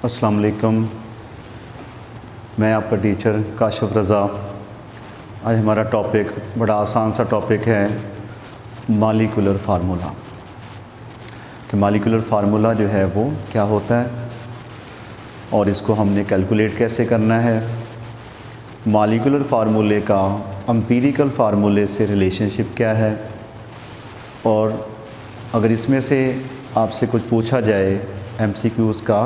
अस्सलाम वालेकुम। मैं आपका टीचर काशिफ रज़ा। आज हमारा टॉपिक बड़ा आसान सा टॉपिक है मॉलिक्यूलर फार्मूला। कि मॉलिक्यूलर फार्मूला जो है वो क्या होता है और इसको हमने कैलकुलेट कैसे करना है। मॉलिक्यूलर फार्मूले का एम्पिरिकल फार्मूले से रिलेशनशिप क्या है, और अगर इसमें से आपसे कुछ पूछा जाए एमसीक्यूज़ का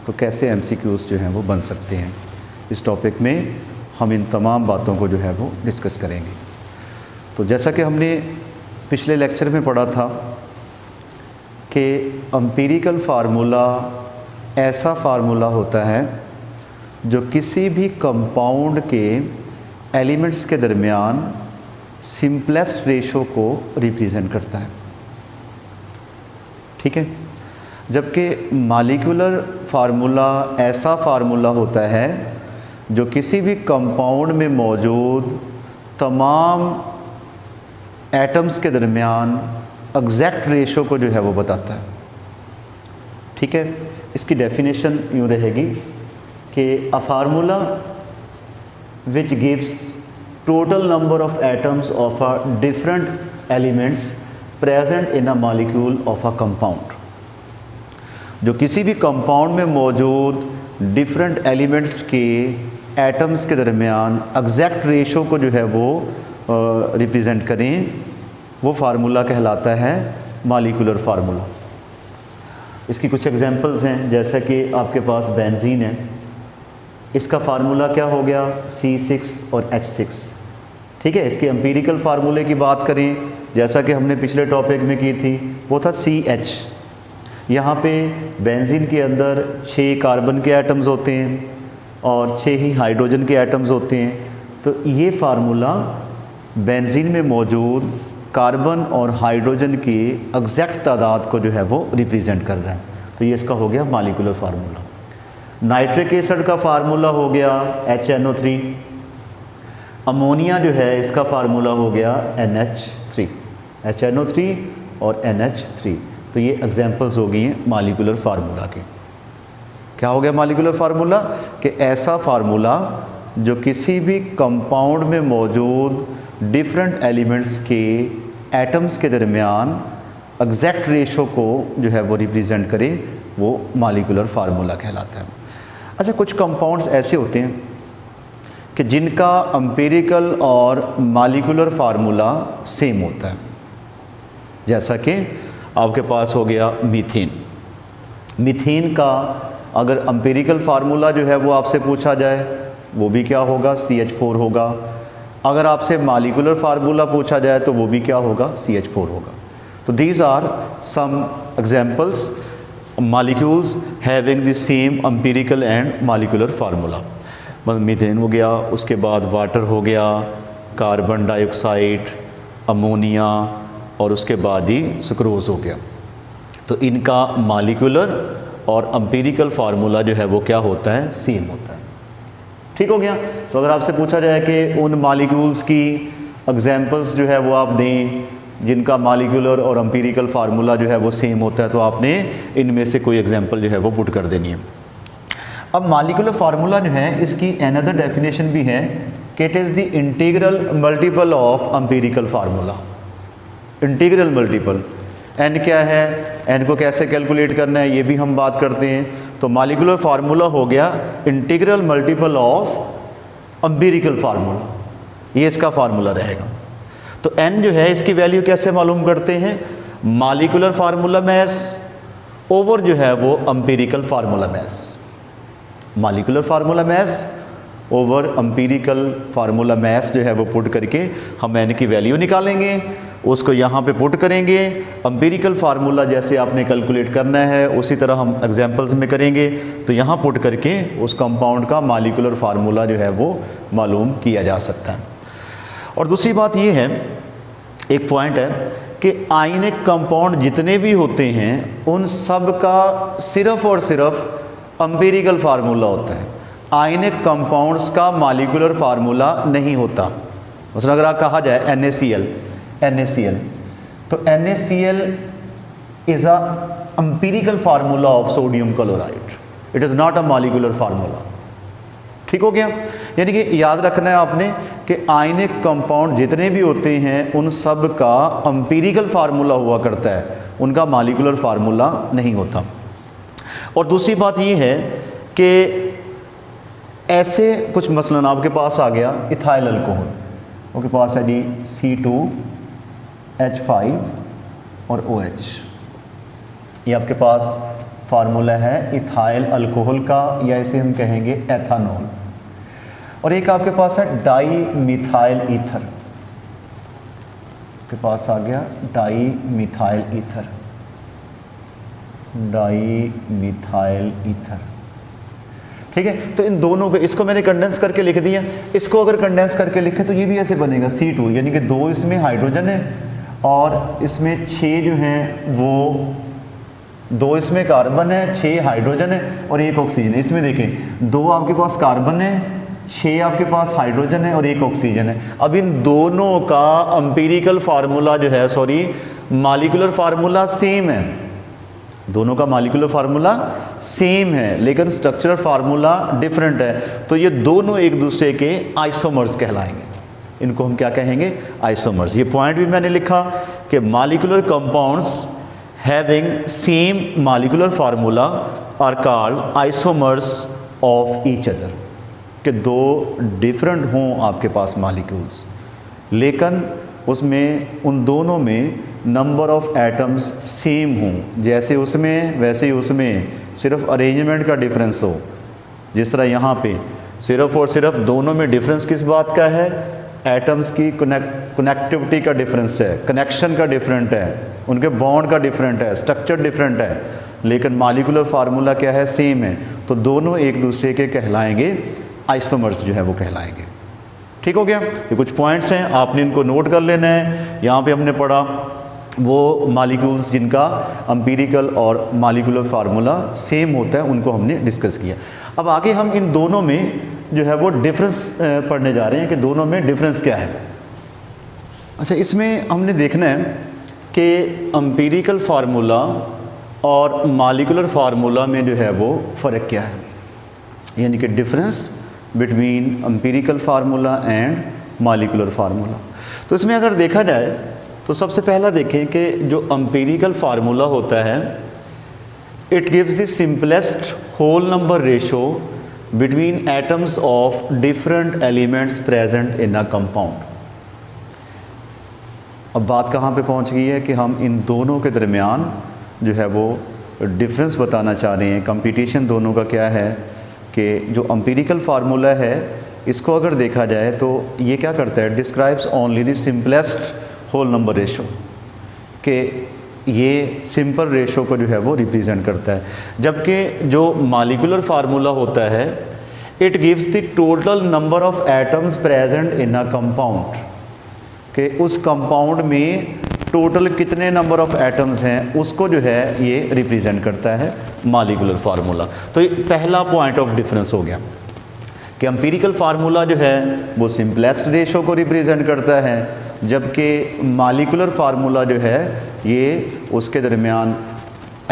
तो कैसे एमसीक्यूज़ जो हैं वो बन सकते हैं। इस टॉपिक में हम इन तमाम बातों को जो है वो डिस्कस करेंगे। तो जैसा कि हमने पिछले लेक्चर में पढ़ा था कि एम्पिरिकल फार्मूला ऐसा फार्मूला होता है जो किसी भी कंपाउंड के एलिमेंट्स के दरमियान सिंपलेस्ट रेशो को रिप्रेजेंट करता है। ठीक है, जबकि मॉलिक्यूलर फार्मूला ऐसा फार्मूला होता है जो किसी भी कंपाउंड में मौजूद तमाम एटम्स के दरमियान एग्जैक्ट रेशो को जो है वो बताता है। ठीक है, इसकी डेफिनेशन यूँ रहेगी कि a formula which gives total number of atoms of a different elements present in a molecule of a compound. जो किसी भी कंपाउंड में मौजूद डिफरेंट एलिमेंट्स के एटम्स के दरमियान एग्जैक्ट रेशो को जो है वो रिप्रेजेंट करें, वो फार्मूला कहलाता है मॉलिक्यूलर फार्मूला। इसकी कुछ एग्जांपल्स हैं, जैसा कि आपके पास बेंजीन है, इसका फार्मूला क्या हो गया C6 और H6। ठीक है, इसके एम्पिरिकल फार्मूले की बात करें जैसा कि हमने पिछले टॉपिक में की थी, वो था CH। यहाँ पे बेंजीन के अंदर 6 कार्बन के एटम्स होते हैं और 6 ही हाइड्रोजन के एटम्स होते हैं। तो ये फार्मूला बेंजीन में मौजूद कार्बन और हाइड्रोजन की एग्जैक्ट तादाद को जो है वो रिप्रेजेंट कर रहा है। तो ये इसका हो गया मॉलिक्यूलर फार्मूला। नाइट्रिक एसिड का फार्मूला हो गया HNO3। अमोनिया जो है इसका फार्मूला हो गया NH3, HNO3 और NH3। तो ये एग्जांपल्स हो गई हैं मॉलिक्यूलर फार्मूला के। क्या हो गया मॉलिक्यूलर फार्मूला? कि ऐसा फार्मूला जो किसी भी कंपाउंड में मौजूद डिफरेंट एलिमेंट्स के एटम्स के दरमियान एग्जैक्ट रेशो को जो है वो रिप्रेजेंट करे, वो मॉलिक्यूलर फार्मूला कहलाता है। अच्छा, कुछ कंपाउंड्स ऐसे होते हैं कि जिनका एम्पिरिकल और मॉलिक्यूलर फार्मूला सेम होता है। जैसा कि आपके पास हो गया मीथेन। मीथेन का अगर एम्पिरिकल फार्मूला जो है वो आपसे पूछा जाए, वो भी क्या होगा CH4 होगा। अगर आपसे मॉलिक्यूलर फार्मूला पूछा जाए तो वो भी क्या होगा CH4 होगा। तो these are some examples molecules having the same empirical and molecular formula. मतलब मीथेन हो गया, उसके बाद वाटर हो गया, कार्बन डाइऑक्साइड, अमोनिया और उसके बाद ही सुक्रोज हो गया। तो इनका मॉलिक्यूलर और एम्पिरिकल फार्मूला जो है वो क्या होता है, सेम होता है। ठीक हो गया। तो अगर आपसे पूछा जाए कि उन मॉलिक्यूल्स की एग्जांपल्स जो है वो आप दें जिनका मॉलिक्यूलर और एम्पिरिकल फार्मूला जो है वो सेम होता है, तो आपने इनमें से कोई एग्जांपल जो है वो पुट कर देनी है। अब मॉलिक्यूलर फार्मूला जो है इसकी अनदर डेफिनेशन भी है कि it is the integral multiple of empirical formula. Integral multiple, n क्या है, n को कैसे कैलकुलेट करना है ये भी हम बात करते हैं। तो मॉलिक्यूलर फार्मूला हो गया integral multiple of empirical formula, ये इसका फार्मूला रहेगा। तो n जो है इसकी वैल्यू कैसे मालूम करते हैं, मॉलिक्यूलर फार्मूला मैस ओवर जो है वो empirical formula mass. Molecular formula mass over empirical formula mass जो है वो पुट करके हम n की वैल्यू निकालेंगे, उसको यहाँ पे पुट करेंगे। एम्पिरिकल फार्मूला जैसे आपने कैलकुलेट करना है उसी तरह हम एग्जांपल्स में करेंगे। तो यहाँ पुट करके उस कंपाउंड का मॉलिक्यूलर फार्मूला जो है वो मालूम किया जा सकता है। और दूसरी बात ये है, एक पॉइंट है कि आयनिक कंपाउंड जितने भी होते हैं उन सब का सिर्फ और सिर्फ एम्पिरिकल फार्मूला होता है। आयनिक कंपाउंड्स का मॉलिक्यूलर फार्मूला नहीं होता। मतलब अगर आप कहा जाए NaCl, तो NaCl is a empirical formula of sodium chloride. It is not a molecular formula. ठीक हो गया। यानी कि याद रखना है आपने कि आयनिक कंपाउंड जितने भी होते हैं उन सब का एम्पिरिकल फार्मूला हुआ करता है, उनका मॉलिक्यूलर फार्मूला नहीं होता। और दूसरी बात ये है कि ऐसे कुछ मसलन आपके पास आ गया इथाइल अल्कोहल, आपके पास है जी C2H5 और OH, ये आपके पास फार्मूला है इथाइल अल्कोहल का, या इसे हम कहेंगे एथानॉल। और एक आपके पास है डाई मिथाइल ईथर, के पास आ गया di methyl ether, di methyl ether. ठीक है, तो इन दोनों को, इसको मैंने कंडेंस करके लिख दिया, इसको अगर कंडेंस करके लिखे तो ये भी ऐसे बनेगा C2, यानी कि 2 इसमें हाइड्रोजन है और इसमें 6 जो हैं वो 2 इसमें कार्बन है, 6 हाइड्रोजन है और 1 ऑक्सीजन है। इसमें देखें 2 आपके पास कार्बन है, 6 आपके पास हाइड्रोजन है और 1 ऑक्सीजन है। अब इन दोनों का एम्पिरिकल फार्मूला जो है, सॉरी मॉलिक्यूलर फार्मूला सेम है, दोनों का मॉलिक्यूलर फार्मूला सेम है लेकिन स्ट्रक्चरल फार्मूला डिफरेंट है। तो ये दोनों एक दूसरे के आइसोमर्स कहलाएंगे, इनको हम क्या कहेंगे, आइसोमर्स। ये पॉइंट भी मैंने लिखा कि molecular compounds having same molecular formula are called isomers of each other, कि 2 डिफरेंट हों आपके पास मॉलिक्यूल्स लेकिन उसमें उन दोनों में नंबर ऑफ एटम्स सेम हों, जैसे उसमें वैसे ही उसमें, सिर्फ अरेंजमेंट का डिफरेंस हो। जिस तरह यहाँ पे सिर्फ और सिर्फ दोनों में डिफरेंस किस बात का है, एटम्स की कनेक्टिविटी का डिफरेंस है, कनेक्शन का डिफरेंट है, उनके बॉन्ड का डिफरेंट है, स्ट्रक्चर डिफरेंट है, लेकिन मॉलिक्यूलर फार्मूला क्या है, सेम है। तो दोनों एक दूसरे के कहलाएंगे आइसोमर्स जो है वो कहलाएंगे। ठीक हो गया। ये कुछ पॉइंट्स हैं, आपने इनको नोट कर लेना है। यहाँ पे हमने पढ़ा वो मॉलिक्यूल्स जिनका एम्पिरिकल और मॉलिक्यूलर फार्मूला सेम होता है, उनको हमने डिस्कस किया। अब आगे हम इन दोनों में जो है वो डिफरेंस पढ़ने जा रहे हैं कि दोनों में डिफरेंस क्या है। अच्छा, इसमें हमने देखना है कि एम्पिरिकल फार्मूला और मॉलिक्यूलर फार्मूला में जो है वो फ़र्क क्या है, यानी कि difference between empirical formula and molecular formula. तो इसमें अगर देखा जाए तो सबसे पहला देखें कि जो एम्पिरिकल फार्मूला होता है, it gives the simplest whole number ratio between atoms of different elements present in a compound. अब बात कहाँ पे पहुँच गई है कि हम इन दोनों के दरमियान जो है वो डिफरेंस बताना चाह रहे हैं। कंपटीशन दोनों का क्या है कि जो एम्पिरिकल फार्मूला है इसको अगर देखा जाए तो ये क्या करता है, describes only the simplest whole number ratio, कि ये सिंपल रेशो को जो है वो रिप्रेजेंट करता है। जबकि जो मॉलिक्यूलर फार्मूला होता है, it gives the total number of atoms present in a compound, कि उस कंपाउंड में टोटल कितने नंबर ऑफ एटम्स हैं उसको जो है ये रिप्रेजेंट करता है मॉलिक्यूलर फार्मूला। तो ये पहला पॉइंट ऑफ डिफरेंस हो गया कि एम्पिरिकल फार्मूला जो है वो सिंपलेस्ट रेशो को रिप्रेजेंट करता है, जबकि मॉलिक्यूलर फार्मूला जो है ये उसके दरमियान,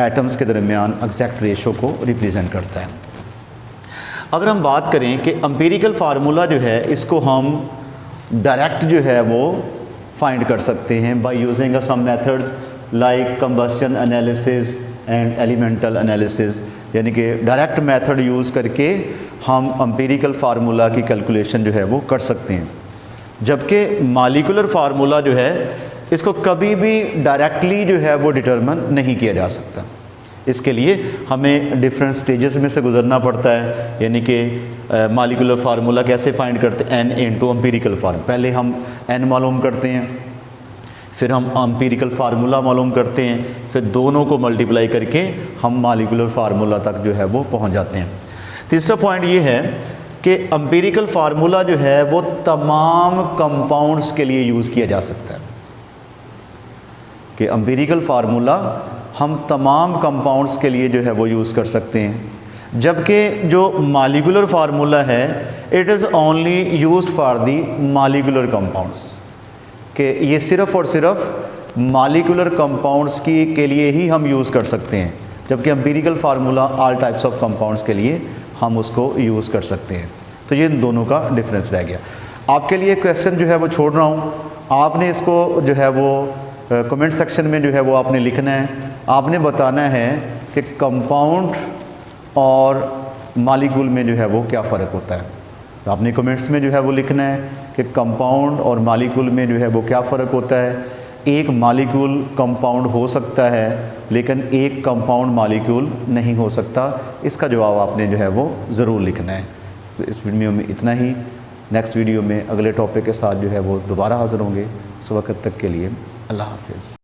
एटम्स के दरमियान एग्जैक्ट रेशो को रिप्रेजेंट करता है। अगर हम बात करें कि एम्पिरिकल फार्मूला जो है इसको हम डायरेक्ट जो है वो फाइंड कर सकते हैं by using some methods like combustion analysis and elemental analysis, यानी कि डायरेक्ट मेथड यूज़ करके हम एम्पिरिकल फार्मूला की कैलकुलेशन जो है वो कर सकते हैं। जबकि मॉलिक्यूलर फार्मूला जो है इसको कभी भी डायरेक्टली जो है वो डिटरमिन नहीं किया जा सकता। इसके लिए हमें डिफरेंट स्टेजेस में से गुजरना पड़ता है, यानी कि मॉलिक्यूलर फार्मूला कैसे फाइंड करते हैं, n इनटू एम्पिरिकल फार्मूला। पहले हम n मालूम करते हैं, फिर हम एम्पिरिकल फार्मूला मालूम करते हैं, फिर दोनों को मल्टीप्लाई करके हम मॉलिक्यूलर फार्मूला तक जो है वो पहुंच जाते हैं। तीसरा पॉइंट ये है कि एम्पिरिकल फार्मूला जो है वो तमाम कंपाउंड्स के लिए यूज़ किया जा सकता है, कि एम्पिरिकल फार्मूला हम तमाम कंपाउंड्स के लिए जो है वो यूज़ कर सकते हैं। जबकि जो मॉलिक्यूलर फार्मूला है it is only used for the molecular compounds, कि ये सिर्फ़ और सिर्फ मॉलिक्यूलर कंपाउंड्स की के लिए ही हम यूज़ कर सकते हैं। जबकि empirical formula all types of compounds के लिए हम उसको यूज़ कर सकते हैं। तो ये इन दोनों का डिफरेंस रह गया। आपके लिए क्वेश्चन जो है वो छोड़ रहा हूँ, आपने इसको जो है वो कमेंट सेक्शन में जो है वो आपने लिखना है। आपने बताना है कि कंपाउंड और मालिक्यूल में जो है वो क्या फ़र्क होता है। तो आपने कमेंट्स में जो है वो लिखना है कि कंपाउंड और मालिक्यूल में जो है वो क्या फ़र्क होता है। एक मालिक्यूल कंपाउंड हो सकता है लेकिन एक कंपाउंड मालिक्यूल नहीं हो सकता। इसका जवाब आपने जो है वो ज़रूर लिखना है। तो इस वीडियो में इतना ही। नेक्स्ट वीडियो में अगले टॉपिक के साथ जो है वो दोबारा हाज़िर होंगे। उस वक्त तक के लिए अल्लाह हाफ़िज़।